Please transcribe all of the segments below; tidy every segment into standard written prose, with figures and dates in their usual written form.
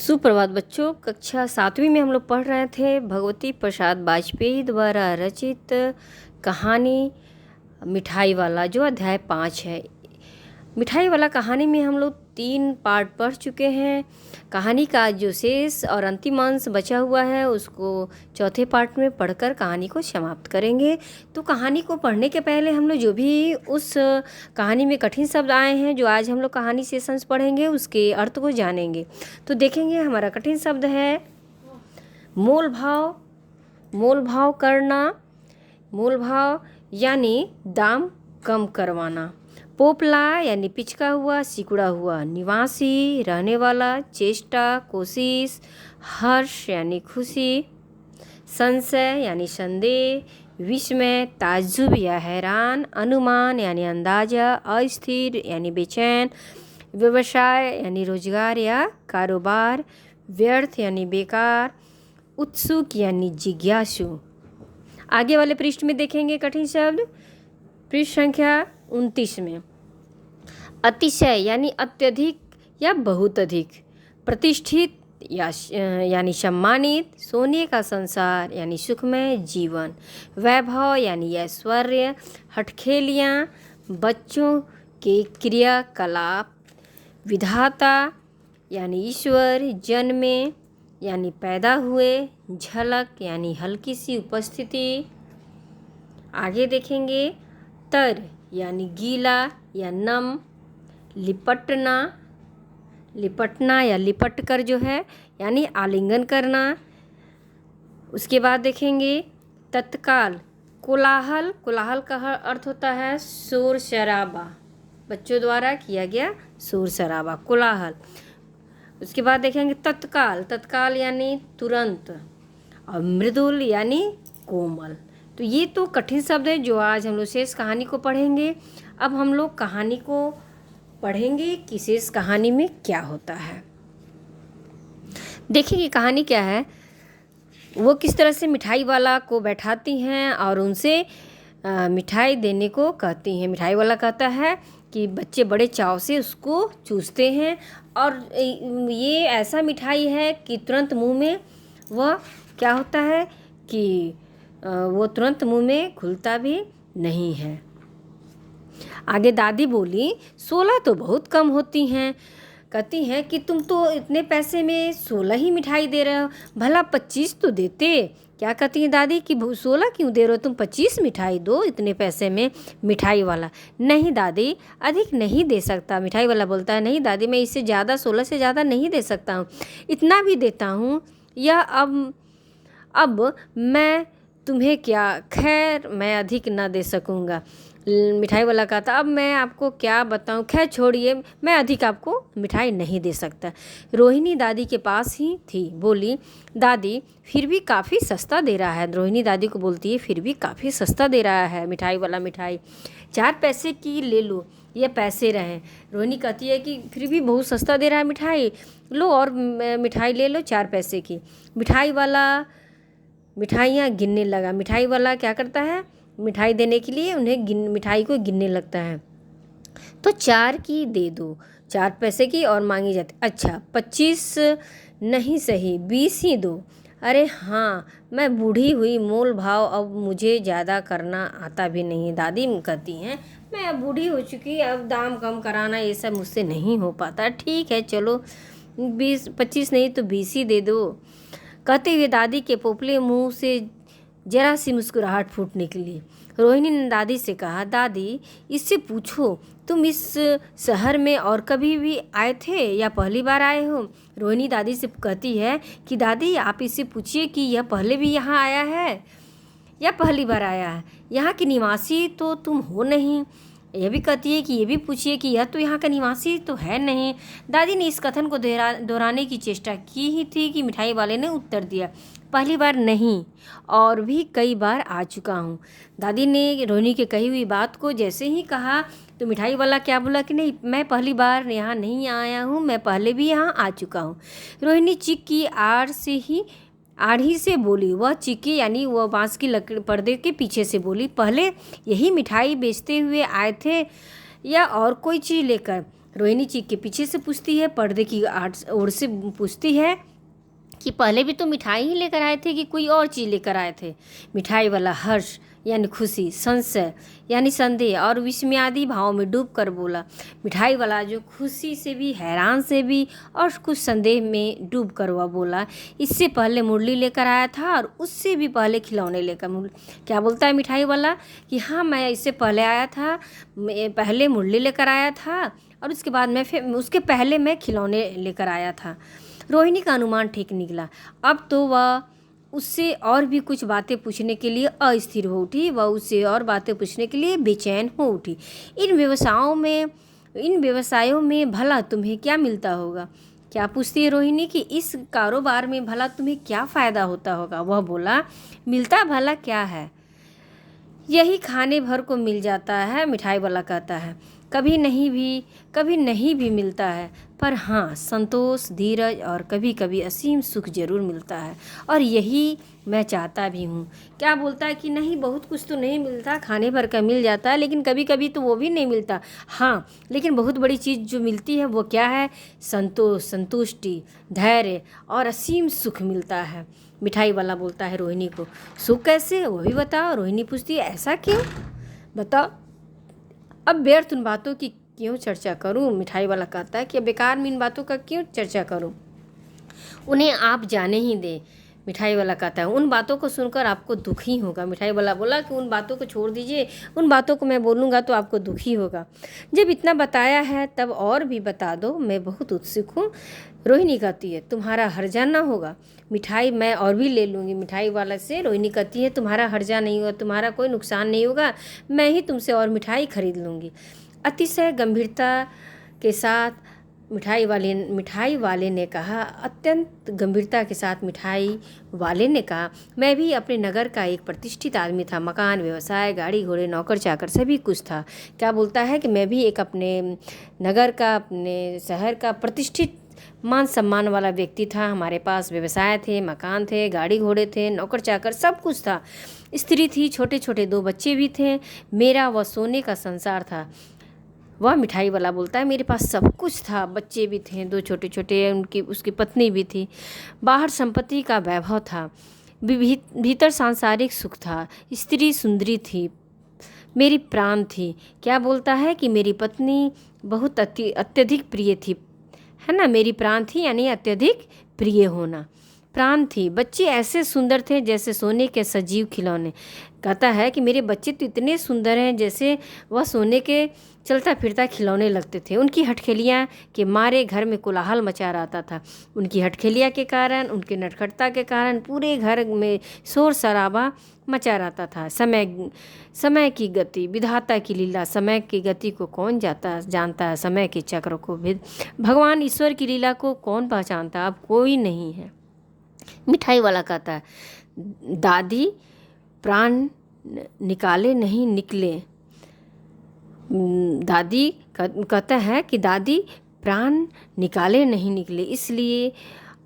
सुप्रभात बच्चों। कक्षा 7वीं में हम लोग पढ़ रहे थे भगवती प्रसाद वाजपेयी द्वारा रचित कहानी मिठाई वाला, जो अध्याय 5 है। मिठाई वाला कहानी में हम लोग 3 पार्ट पढ़ चुके हैं। कहानी का जो शेष और अंतिम अंश बचा हुआ है उसको चौथे पार्ट में पढ़कर कहानी को समाप्त करेंगे। तो कहानी को पढ़ने के पहले हम लोग जो भी उस कहानी में कठिन शब्द आए हैं, जो आज हम लोग कहानी सेशंस पढ़ेंगे, उसके अर्थ को जानेंगे। तो देखेंगे, हमारा कठिन शब्द है मोल भाव। मोल भाव करना, मोल भाव यानी दाम कम करवाना। पोपला यानी पिचका हुआ, सिकुड़ा हुआ। निवासी रहने वाला, चेष्टा, कोशिश। हर्ष यानी खुशी। संशय यानी संदेह। विस्मय, ताज्जुब या हैरान। अनुमान यानी अंदाजा। अस्थिर यानी बेचैन। व्यवसाय यानी रोजगार या कारोबार। व्यर्थ यानी बेकार। उत्सुक यानी जिज्ञासु। आगे वाले पृष्ठ में देखेंगे कठिन शब्द, पृष्ठ संख्या 29 में। अतिशय यानी अत्यधिक या बहुत अधिक। प्रतिष्ठित यानी सम्मानित। सोने का संसार यानी सुखमय जीवन। वैभव यानी ऐश्वर्य। हठखेलियाँ, बच्चों के क्रियाकलाप। विधाता यानी ईश्वर। जन्मे यानी पैदा हुए। झलक यानी हल्की सी उपस्थिति। आगे देखेंगे, तर यानी गीला या नम। लिपटना, लिपटना या लिपट कर जो है यानी आलिंगन करना। उसके बाद देखेंगे तत्काल। कोलाहल, कोलाहल का अर्थ होता है शोर शराबा, बच्चों द्वारा किया गया शोर शराबा, कोलाहल। उसके बाद देखेंगे तत्काल, तत्काल यानी तुरंत। और मृदुल यानी कोमल। तो ये तो कठिन शब्द है जो आज हम लोग शेष कहानी को पढ़ेंगे। अब हम लोग कहानी को पढ़ेंगे कि शेष कहानी में क्या होता है। देखिए कि कहानी क्या है। वो किस तरह से मिठाई वाला को बैठाती हैं और उनसे मिठाई देने को कहती हैं। मिठाई वाला कहता है कि बच्चे बड़े चाव से उसको चूसते हैं और ये ऐसा मिठाई है कि तुरंत मुंह में वह क्या होता है कि वो तुरंत मुंह में खुलता भी नहीं है। आगे दादी बोली, 16 तो बहुत कम होती हैं। कहती हैं कि तुम तो इतने पैसे में 16 ही मिठाई दे रहे हो, भला 25 तो देते। क्या कहती हैं दादी कि 16 क्यों दे रहे हो, तुम 25 मिठाई दो इतने पैसे में। मिठाई वाला, नहीं दादी अधिक नहीं दे सकता। मिठाई वाला बोलता है, नहीं दादी मैं इससे ज़्यादा 16 से ज़्यादा नहीं दे सकता हूँ, इतना भी देता हूँ। यह अब मैं तुम्हें क्या, खैर मैं अधिक ना दे सकूँगा। मिठाई वाला कहता, अब मैं आपको क्या बताऊं, खैर छोड़िए, मैं अधिक आपको मिठाई नहीं दे सकता। रोहिणी दादी के पास ही थी, बोली, दादी फिर भी काफ़ी सस्ता दे रहा है। रोहिणी दादी को बोलती है, फिर भी काफ़ी सस्ता दे रहा है मिठाई वाला। मिठाई 4 पैसे की ले लो, ये पैसे रहें। रोहिणी कहती है कि फिर भी बहुत सस्ता दे रहा है मिठाई, लो और मिठाई ले लो 4 पैसे की। मिठाई वाला मिठाइयाँ गिनने लगा। मिठाई वाला क्या करता है, मिठाई देने के लिए उन्हें मिठाई को गिनने लगता है। तो 4 की दे दो, 4 पैसे की और मांगी जाती। अच्छा 25 नहीं सही, 20 ही दो। अरे हाँ मैं बूढ़ी हुई, मोल भाव अब मुझे ज़्यादा करना आता भी नहीं। दादी कहती हैं, मैं अब बूढ़ी हो चुकी, अब दाम कम कराना ये सब मुझसे नहीं हो पाता। ठीक है चलो 25 नहीं तो 20 ही दे दो। कहते हुए दादी के पोपले मुंह से जरा सी मुस्कुराहट फूट निकली। रोहिणी ने दादी से कहा, दादी इससे पूछो तुम इस शहर में और कभी भी आए थे या पहली बार आए हो। रोहिणी दादी से कहती है कि दादी आप इससे पूछिए कि यह पहले भी यहाँ आया है या पहली बार आया है, यहाँ की निवासी तो तुम हो नहीं। यह भी कहती है कि ये भी पूछिए कि यह तो यहाँ का निवासी तो है नहीं। दादी ने इस कथन को दोहराने की चेष्टा की ही थी कि मिठाई वाले ने उत्तर दिया, पहली बार नहीं और भी कई बार आ चुका हूँ। दादी ने रोहिणी के कही हुई बात को जैसे ही कहा तो मिठाई वाला क्या बोला कि नहीं मैं पहली बार यहाँ नहीं आया हूँ, मैं पहले भी यहाँ आ चुका हूँ। रोहिणी चिक की आड़ी से बोली। वह चिक्की यानी वह बांस की लकड़ी पर्दे के पीछे से बोली, पहले यही मिठाई बेचते हुए आए थे या और कोई चीज़ लेकर। रोहिणी चीख के पीछे से पूछती है, पर्दे की ओर से पूछती है कि पहले भी तो मिठाई ही लेकर आए थे कि कोई और चीज़ लेकर आए थे। मिठाई वाला हर्ष यानी खुशी, संशय यानी संदेह और विस्मयादि भाव में डूब कर बोला। मिठाई वाला जो खुशी से भी, हैरान से भी और कुछ संदेह में डूब कर वह बोला, इससे पहले मुरली लेकर आया था और उससे भी पहले खिलौने लेकर। क्या बोलता है मिठाई वाला कि हाँ, मैं इससे पहले आया था, पहले मुरली लेकर आया था और उसके बाद मैं फिर उसके पहले मैं खिलौने लेकर आया था। रोहिणी का अनुमान ठीक निकला। अब तो वह उससे और भी कुछ बातें पूछने के लिए अस्थिर हो उठी। वह उससे और बातें पूछने के लिए बेचैन हो उठी। इन व्यवसायों में भला तुम्हें क्या मिलता होगा? क्या पूछती है रोहिणी कि इस कारोबार में भला तुम्हें क्या फ़ायदा होता होगा? वह बोला, मिलता भला क्या है, यही खाने भर को मिल जाता है। मिठाई वाला कहता है, कभी नहीं भी मिलता है, पर हाँ, संतोष, धीरज और कभी कभी असीम सुख जरूर मिलता है, और यही मैं चाहता भी हूँ। क्या बोलता है कि नहीं, बहुत कुछ तो नहीं मिलता, खाने भर का मिल जाता है, लेकिन कभी कभी तो वो भी नहीं मिलता। हाँ, लेकिन बहुत बड़ी चीज़ जो मिलती है वो क्या है? संतोष, संतुष्टि, धैर्य और असीम सुख मिलता है। मिठाई वाला बोलता है रोहिणी को, सुख कैसे, वो भी बताओ। रोहिणी पूछती है, ऐसा क्यों, बताओ। अब व्यर्थ उन बातों की क्यों चर्चा करूं? मिठाई वाला कहता है कि बेकार में इन बातों का क्यों चर्चा करूं, उन्हें आप जाने ही दें। मिठाई वाला कहता है, उन बातों को सुनकर आपको दुख ही होगा। मिठाई वाला बोला कि उन बातों को छोड़ दीजिए, उन बातों को मैं बोलूँगा तो आपको दुख ही होगा। जब इतना बताया है तब और भी बता दो, मैं बहुत उत्सुक हूँ। रोहिणी कहती है, तुम्हारा हर्जा ना होगा, मिठाई मैं और भी ले लूँगी। मिठाई वाला से रोहिणी कहती है, तुम्हारा हर्जा नहीं होगा, तुम्हारा कोई नुकसान नहीं होगा, मैं ही तुमसे और मिठाई खरीद लूँगी। अतिशय गंभीरता के साथ मिठाई वाले ने कहा, अत्यंत गंभीरता के साथ मिठाई वाले ने कहा, मैं भी अपने नगर का एक प्रतिष्ठित आदमी था, मकान, व्यवसाय, गाड़ी घोड़े, नौकर चाकर सभी कुछ था। क्या बोलता है कि मैं भी एक अपने नगर का, अपने शहर का प्रतिष्ठित मान सम्मान वाला व्यक्ति था। हमारे पास व्यवसाय थे, मकान थे, गाड़ी घोड़े थे, नौकर चाकर सब कुछ था, स्त्री थी, छोटे छोटे 2 बच्चे भी थे। मेरा वह सोने का संसार था। वह मिठाई वाला बोलता है, मेरे पास सब कुछ था, बच्चे भी थे 2 छोटे छोटे, उसकी पत्नी भी थी, बाहर संपत्ति का वैभव था, भीतर सांसारिक सुख था, स्त्री सुंदरी थी, मेरी प्राण थी। क्या बोलता है कि मेरी पत्नी बहुत अत्यधिक प्रिय थी, है ना, मेरी प्राण थी यानी अत्यधिक प्रिय होना, प्राण थी। बच्चे ऐसे सुंदर थे जैसे सोने के सजीव खिलौने। कहता है कि मेरे बच्चे तो इतने सुंदर हैं जैसे वह सोने के चलता फिरता खिलौने लगते थे। उनकी हटखेलियाँ के मारे घर में कोलाहल मचा रहता था। उनकी हटखेलियाँ के कारण, उनके नटखटता के कारण पूरे घर में शोर शराबा मचा रहता था। समय की गति, विधाता की लीला, समय की गति को कौन जानता है, समय के चक्र को भी, भगवान ईश्वर की लीला को कौन पहचानता, अब कोई नहीं है। मिठाई वाला कहता है, दादी प्राण निकाले नहीं निकले। दादी कहता है कि दादी प्राण निकाले नहीं निकले, इसलिए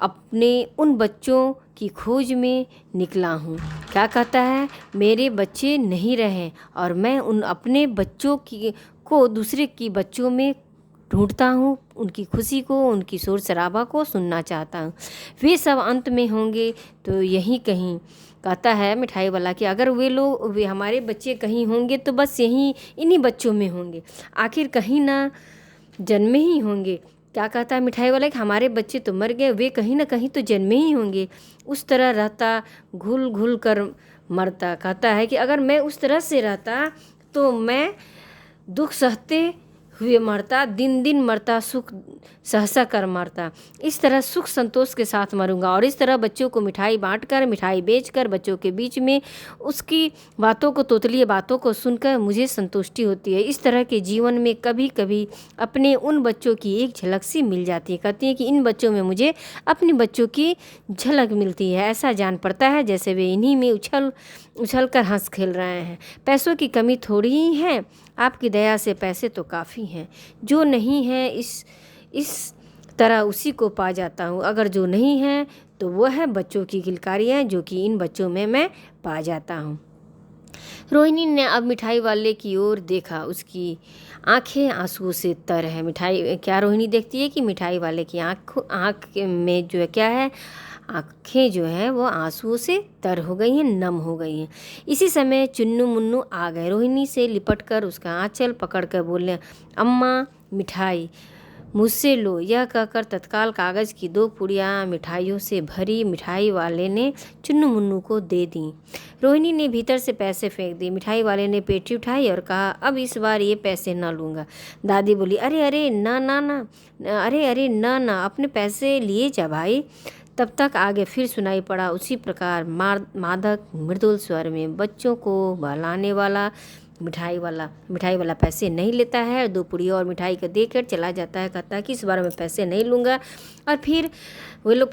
अपने उन बच्चों की खोज में निकला हूँ। क्या कहता है, मेरे बच्चे नहीं रहे और मैं उन अपने बच्चों को दूसरे की बच्चों में ढूंढता हूँ, उनकी खुशी को, उनकी शोर शराबा को सुनना चाहता हूँ। वे सब अंत में होंगे तो यहीं कहीं। कहता है मिठाई वाला कि अगर वे हमारे बच्चे कहीं होंगे तो बस इन्हीं बच्चों में होंगे, आखिर कहीं ना जन्मे ही होंगे। क्या कहता है मिठाई वाला कि हमारे बच्चे तो मर गए, वे कहीं ना कहीं तो जन्मे ही होंगे। उस तरह रहता, घुल घुल कर मरता। कहता है कि अगर मैं उस तरह से रहता तो मैं दुख सहते हुए मरता, दिन दिन मरता, सुख सहसा कर मरता। इस तरह सुख संतोष के साथ मरूंगा और इस तरह बच्चों को मिठाई बांटकर, मिठाई बेचकर, बच्चों के बीच में उसकी बातों को, तोतलीय बातों को सुनकर मुझे संतुष्टि होती है। इस तरह के जीवन में कभी कभी अपने उन बच्चों की एक झलक सी मिल जाती है। कहती है कि इन बच्चों में मुझे अपने बच्चों की झलक मिलती है। ऐसा जान पड़ता है जैसे वे इन्हीं में उछल कर हंस खेल रहे हैं। पैसों की कमी थोड़ी ही है, आपकी दया से पैसे तो काफ़ी हैं। जो नहीं है इस तरह उसी को पा जाता हूँ, अगर जो नहीं है तो वह है बच्चों की किलकारियाँ जो कि इन बच्चों में मैं पा जाता हूँ। रोहिणी ने अब मिठाई वाले की ओर देखा। उसकी आंखें आंसुओं से तर है। मिठाई क्या रोहिणी देखती है कि मिठाई वाले की आँख में जो है क्या है, आंखें जो है वो आंसुओं से तर हो गई हैं, नम हो गई हैं। इसी समय चुन्नू मुन्नू आ गए। रोहिणी से लिपट कर उसका आंचल पकड़ कर बोले, अम्मा मिठाई मुझसे लो। यह कहकर तत्काल कागज़ की 2 पुड़ियाँ मिठाइयों से भरी मिठाई वाले ने चुन्नू मुन्नू को दे दी। रोहिणी ने भीतर से पैसे फेंक दिए। मिठाई वाले ने पेटी उठाई और कहा, अब इस बार ये पैसे न लूँगा। दादी बोली, अरे अरे ना ना ना, अरे अरे ना ना, अपने पैसे लिए जा भाई। तब तक आगे फिर सुनाई पड़ा उसी प्रकार मादक मृदुल स्वर में, बच्चों को बहलाने वाला मिठाई वाला पैसे नहीं लेता है। 2 पुड़िया और मिठाई का देकर चला जाता है, कहता है कि इस बार मैं पैसे नहीं लूँगा। और फिर वे लोग